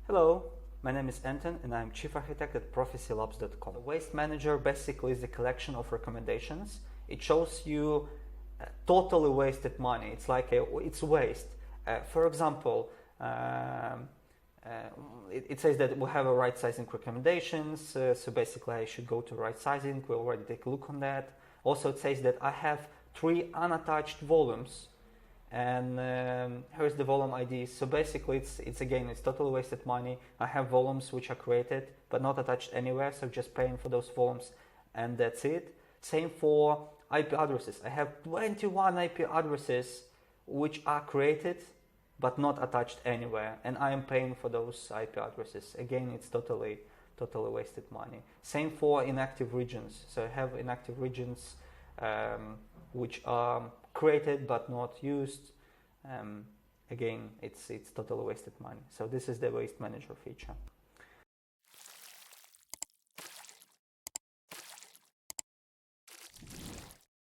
Hello, my name is Anton and I'm Chief Architect at ProfiSeaLabs.com. The Waste Manager basically is a collection of recommendations. It shows you totally wasted money. It's like it's waste. For example, it says that we have a right sizing recommendations. So basically I should go to right sizing. We already take a look on that. Also it says that I have 3 unattached volumes. And here's the volume ID. So basically it's totally wasted money. I have volumes which are created but not attached anywhere, so just paying for those volumes and that's it. Same for IP addresses. I have 21 IP addresses which are created but not attached anywhere, and I am paying for those IP addresses. Again, it's totally wasted money. Same for inactive regions. So I have inactive regions which are created but not used. Again, it's totally wasted money. So this is the Waste Manager feature.